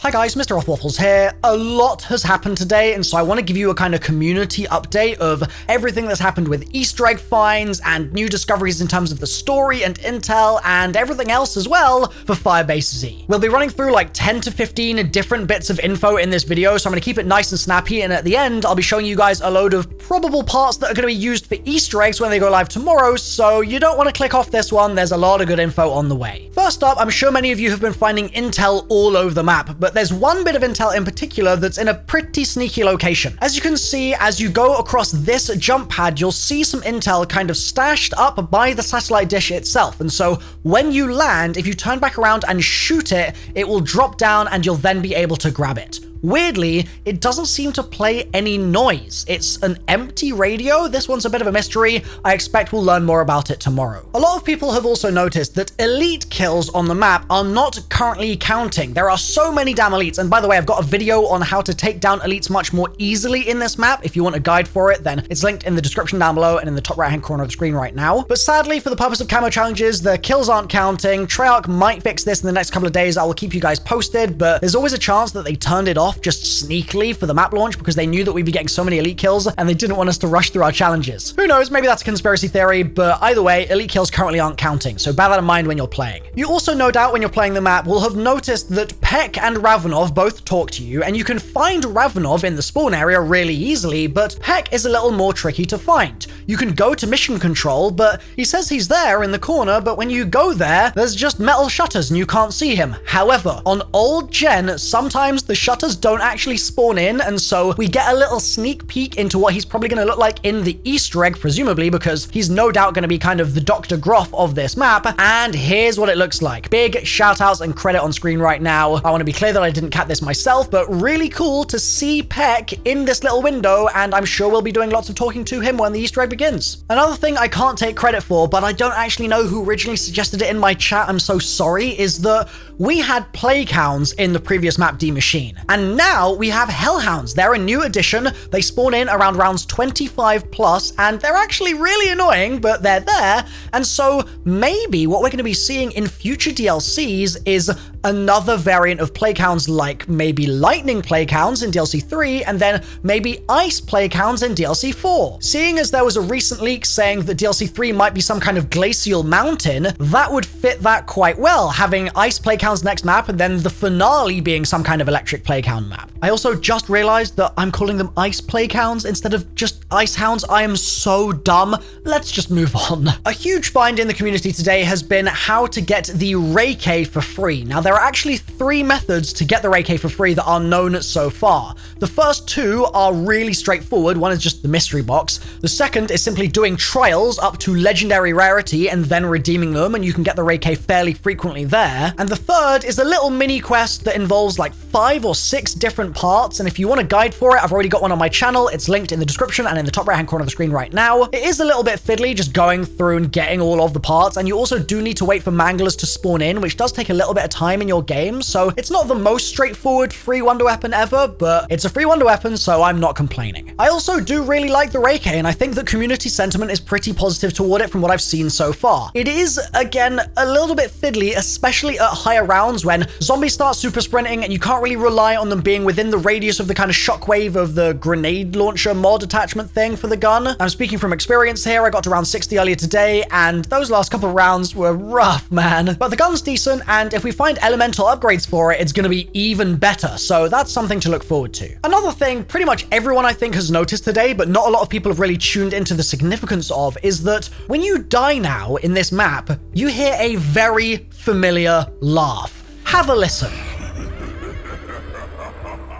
Hi guys, MrRoflWaffles here. A lot has happened today, and so I want to give you a kind of community update of everything that's happened with Easter egg finds and new discoveries in terms of the story and intel and everything else as well for Firebase Z. We'll be running through like 10 to 15 different bits of info in this video, so I'm going to keep it nice and snappy, and at the end I'll be showing you guys a load of probable parts that are going to be used for Easter eggs when they go live tomorrow, so you don't want to click off this one. There's a lot of good info on the way. First up, I'm sure many of you have been finding intel all over the map, but there's one bit of intel in particular that's in a pretty sneaky location. As you can see, as you go across this jump pad, you'll see some intel kind of stashed up by the satellite dish itself. And so when you land, if you turn back around and shoot it, it will drop down and you'll then be able to grab it. Weirdly, it doesn't seem to play any noise. It's an empty radio. This one's a bit of a mystery. I expect we'll learn more about it tomorrow. A lot of people have also noticed that elite kills on the map are not currently counting. There are so many damn elites. And by the way, I've got a video on how to take down elites much more easily in this map. If you want a guide for it, then it's linked in the description down below and in the top right-hand corner of the screen right now. But sadly, for the purpose of camo challenges, the kills aren't counting. Treyarch might fix this in the next couple of days. I will keep you guys posted, but there's always a chance that they turned it off just sneakily for the map launch because they knew that we'd be getting so many elite kills and they didn't want us to rush through our challenges. Who knows, maybe that's a conspiracy theory, but either way, elite kills currently aren't counting, so bear that in mind when you're playing. You also no doubt when you're playing the map will have noticed that Peck and Ravenov both talk to you, and you can find Ravenov in the spawn area really easily, but Peck is a little more tricky to find. You can go to mission control, but he says he's there in the corner, but when you go there, there's just metal shutters and you can't see him. However, on old gen, sometimes the shutters don't actually spawn in, and so we get a little sneak peek into what he's probably going to look like in the Easter egg, presumably, because he's no doubt going to be kind of the Dr. Groff of this map, and here's what it looks like. Big shout outs and credit on screen right now. I want to be clear that I didn't cat this myself, but really cool to see Peck in this little window, and I'm sure we'll be doing lots of talking to him when the Easter egg begins. Another thing I can't take credit for, but I don't actually know who originally suggested it in my chat, I'm so sorry, is that we had plague hounds in the previous map D machine, and now we have hellhounds. They're a new addition. They spawn in around rounds 25 plus, and they're actually really annoying, but they're there. And so maybe what we're going to be seeing in future DLCs is another variant of plague hounds, like maybe lightning plague hounds in DLC 3, and then maybe ice plague hounds in DLC 4. Seeing as there was a recent leak saying that DLC 3 might be some kind of glacial mountain, that would fit that quite well, having ice plague hounds next map and then the finale being some kind of electric plague hound map. I also just realized that I'm calling them ice plague hounds instead of just ice hounds. I am so dumb. Let's just move on. A huge find in the community today has been how to get the Ray K for free. Now, there are actually 3 methods to get the Ray K for free that are known so far. The first 2 are really straightforward. One is just the mystery box. The second is simply doing trials up to legendary rarity and then redeeming them, and you can get the Ray K fairly frequently there. And the third is a little mini quest that involves like 5 or 6 different parts, and if you want a guide for it, I've already got one on my channel. It's linked in the description and in the top right hand corner of the screen right now. It is a little bit fiddly just going through and getting all of the parts, and you also do need to wait for manglers to spawn in, which does take a little bit of time in your game, so it's not the most straightforward free wonder weapon ever, but it's a free wonder weapon, so I'm not complaining. I also do really like the Ray K, and I think that community sentiment is pretty positive toward it from what I've seen so far. It is, again, a little bit fiddly, especially at higher rounds when zombies start super sprinting and you can't really rely on them being within the radius of the kind of shockwave of the grenade launcher mod attachment thing for the gun. I'm speaking from experience here. I got to round 60 earlier today, and those last couple of rounds were rough, man. But the gun's decent, and if we find elemental upgrades for it, it's going to be even better, so that's something to look forward to. Another thing pretty much everyone I think has noticed today, but not a lot of people have really tuned into the significance of, is that when you die now in this map, you hear a very familiar laugh. Have a listen.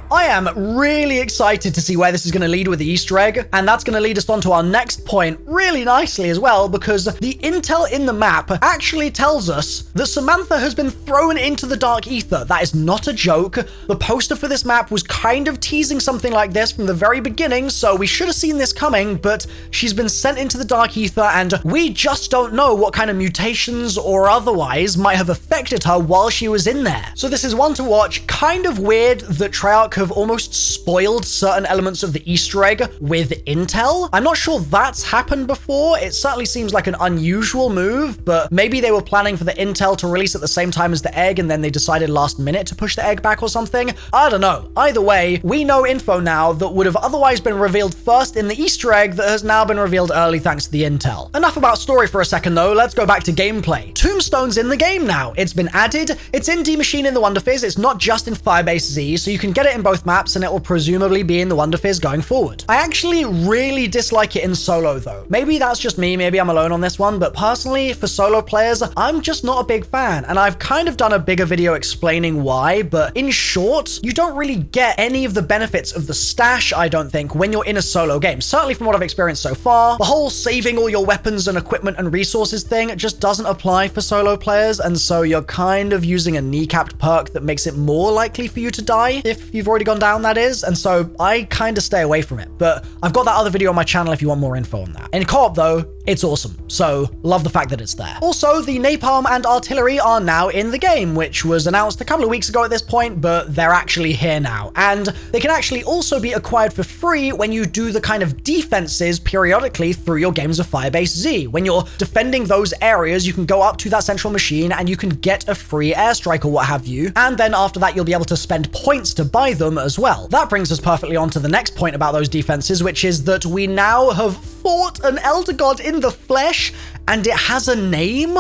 I am really excited to see where this is going to lead with the Easter egg, and that's going to lead us on to our next point really nicely as well, because the intel in the map actually tells us that Samantha has been thrown into the dark ether. That is not a joke. The poster for this map was kind of teasing something like this from the very beginning, so we should have seen this coming, but she's been sent into the dark ether, and we just don't know what kind of mutations or otherwise might have affected her while she was in there. So this is one to watch. Kind of weird that Treyarch have almost spoiled certain elements of the Easter egg with intel. I'm not sure that's happened before. It certainly seems like an unusual move, but maybe they were planning for the intel to release at the same time as the egg, and then they decided last minute to push the egg back or something. I don't know. Either way, we know info now that would have otherwise been revealed first in the Easter egg that has now been revealed early thanks to the intel. Enough about story for a second though, let's go back to gameplay. Tombstone's in the game now. It's been added. It's in D Machine in the Wonder Fizz. It's not just in Firebase Z, so you can get it in both maps and it will presumably be in the Wonder Fizz going forward. I actually really dislike it in solo though. Maybe that's just me, maybe I'm alone on this one, but personally for solo players, I'm just not a big fan, and I've kind of done a bigger video explaining why, but in short, you don't really get any of the benefits of the stash, I don't think, when you're in a solo game. Certainly from what I've experienced so far, the whole saving all your weapons and equipment and resources thing just doesn't apply for solo players, and so you're kind of using a kneecapped perk that makes it more likely for you to die if you've already gone down, that is, and so I kind of stay away from it. But I've got that other video on my channel if you want more info on that. In co-op though, it's awesome, so love the fact that it's there. Also, the napalm and artillery are now in the game, which was announced a couple of weeks ago at this point, but they're actually here now. And they can actually also be acquired for free when you do the kind of defenses periodically through your games of Firebase Z. When you're defending those areas, you can go up to that central machine and you can get a free airstrike or what have you. And then after that, you'll be able to spend points to buy them as well. That brings us perfectly on to the next point about those defenses, which is that we now have fought an Elder God in the flesh, and it has a name?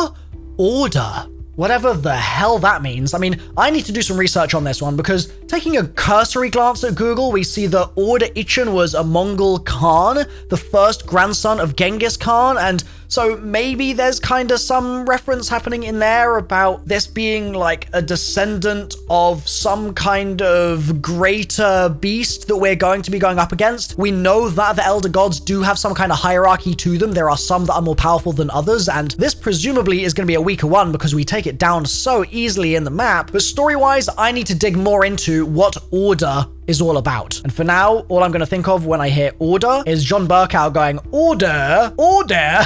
Orda. Whatever the hell that means. I mean, I need to do some research on this one, because taking a cursory glance at Google, we see that Orda Ichon was a Mongol Khan, the first grandson of Genghis Khan, and so maybe there's kind of some reference happening in there about this being like a descendant of some kind of greater beast that we're going to be going up against. We know that the Elder Gods do have some kind of hierarchy to them. There are some that are more powerful than others, and this presumably is going to be a weaker one because we take it down so easily in the map. But story-wise, I need to dig more into what Orda is all about. And for now, all I'm going to think of when I hear Order is John Burkow going, Order, Order.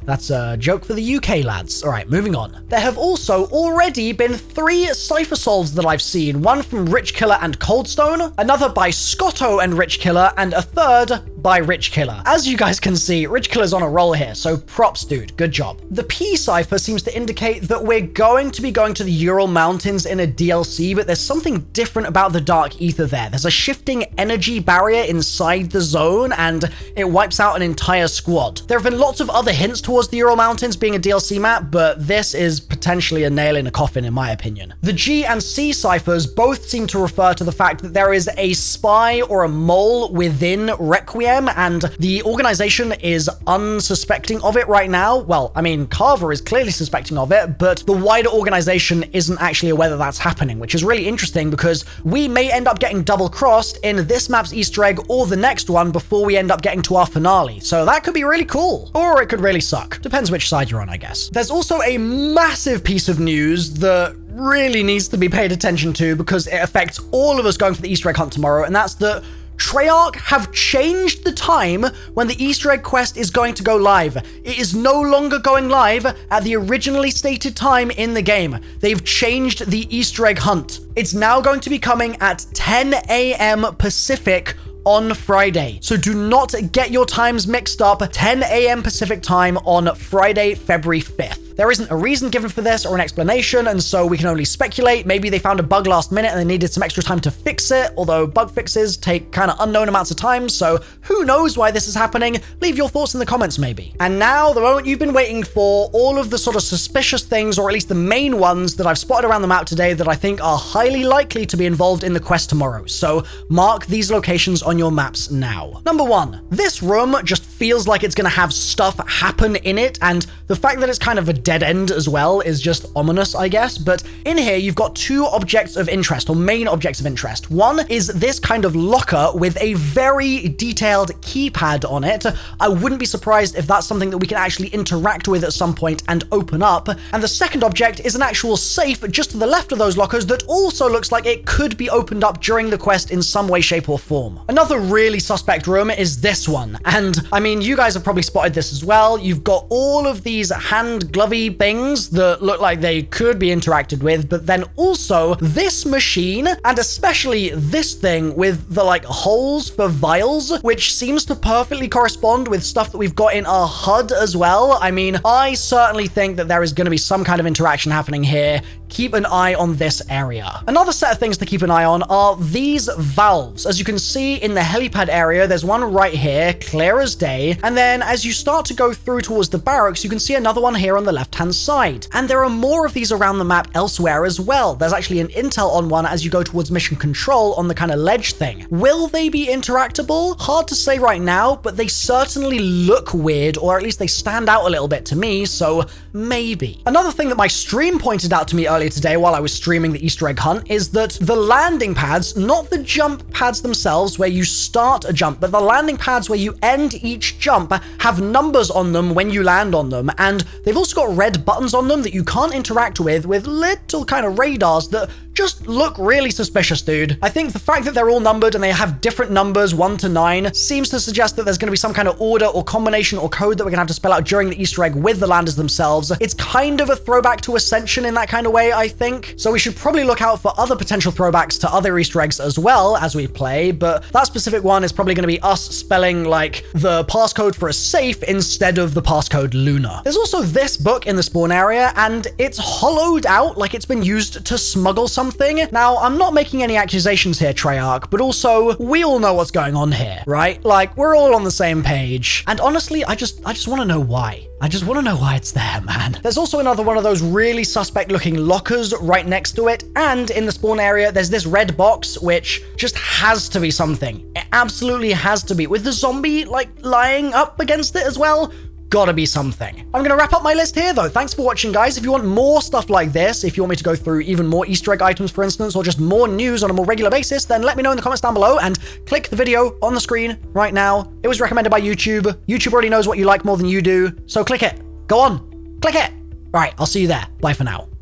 That's a joke for the UK lads. All right, moving on. There have also already been 3 Cipher solves that I've seen. One from Rich Killer and Coldstone, another by Scotto and Rich Killer, and a third by Rich Killer. As you guys can see, Rich Killer's on a roll here, so props, dude. Good job. The P cipher seems to indicate that we're going to be going to the Ural Mountains in a DLC, but there's something different about the Dark Ether there. There's a shifting energy barrier inside the zone, and it wipes out an entire squad. There have been lots of other hints towards the Ural Mountains being a DLC map, but this is potentially a nail in a coffin in my opinion. The G and C ciphers both seem to refer to the fact that there is a spy or a mole within Requiem, and the organization is unsuspecting of it right now. Well, I mean, Carver is clearly suspecting of it, but the wider organization isn't actually aware that that's happening, which is really interesting because we may end up getting double-crossed in this map's Easter egg or the next one before we end up getting to our finale. So that could be really cool, or it could really suck. Depends which side you're on, I guess. There's also a massive piece of news that really needs to be paid attention to because it affects all of us going for the Easter egg hunt tomorrow, and that's that Treyarch have changed the time when the Easter egg quest is going to go live. It is no longer going live at the originally stated time in the game. They've changed the Easter egg hunt. It's now going to be coming at 10 a.m. Pacific on Friday. So do not get your times mixed up. 10 a.m. Pacific time on Friday, February 5th. There isn't a reason given for this or an explanation, and so we can only speculate. Maybe they found a bug last minute and they needed some extra time to fix it, although bug fixes take kind of unknown amounts of time, so who knows why this is happening? Leave your thoughts in the comments maybe. And now, the moment you've been waiting for, all of the sort of suspicious things, or at least the main ones that I've spotted around the map today that I think are highly likely to be involved in the quest tomorrow. So mark these locations on your maps now. Number 1, this room just feels like it's gonna have stuff happen in it, and the fact that it's kind of a dead end as well is just ominous, I guess. But in here, you've got 2 objects of interest, or main objects of interest. One is this kind of locker with a very detailed keypad on it. I wouldn't be surprised if that's something that we can actually interact with at some point and open up. And the second object is an actual safe just to the left of those lockers that also looks like it could be opened up during the quest in some way, shape, or form. Another really suspect room is this one. And I mean, you guys have probably spotted this as well. You've got all of these hand glovey squiggly things that look like they could be interacted with, but then also this machine, and especially this thing with the like holes for vials, which seems to perfectly correspond with stuff that we've got in our HUD as well. I mean, I certainly think that there is going to be some kind of interaction happening here. Keep an eye on this area. Another set of things to keep an eye on are these valves. As you can see in the helipad area, there's one right here, clear as day. And then as you start to go through towards the barracks, you can see another one here on the left-hand side. And there are more of these around the map elsewhere as well. There's actually an intel on one as you go towards mission control on the kind of ledge thing. Will they be interactable? Hard to say right now, but they certainly look weird, or at least they stand out a little bit to me, so maybe. Another thing that my stream pointed out to me earlier today while I was streaming the Easter egg hunt is that the landing pads, not the jump pads themselves where you start a jump, but the landing pads where you end each jump have numbers on them when you land on them, and they've also got red buttons on them that you can't interact with little kind of radars that just look really suspicious, dude. I think the fact that they're all numbered and they have different numbers, 1 to 9, seems to suggest that there's going to be some kind of order or combination or code that we're going to have to spell out during the Easter egg with the landers themselves. It's kind of a throwback to Ascension in that kind of way, I think. So we should probably look out for other potential throwbacks to other Easter eggs as well as we play, but that specific one is probably going to be us spelling like the passcode for a safe instead of the passcode Luna. There's also this book in the spawn area, and it's hollowed out like it's been used to smuggle something. Now, I'm not making any accusations here, Treyarch, but also we all know what's going on here, right? Like, we're all on the same page. And honestly, I just want to know why. I just want to know why it's there, man. There's also another one of those really suspect looking lockers right next to it. And in the spawn area, there's this red box, which just has to be something. It absolutely has to be. With the zombie, like, lying up against it as well. Gotta be something. I'm gonna wrap up my list here though. Thanks for watching, guys. If you want more stuff like this, if you want me to go through even more Easter egg items, for instance, or just more news on a more regular basis, then let me know in the comments down below and click the video on the screen right now. It was recommended by YouTube. YouTube already knows what you like more than you do, so click it. Go on, click it. All right, I'll see you there. Bye for now.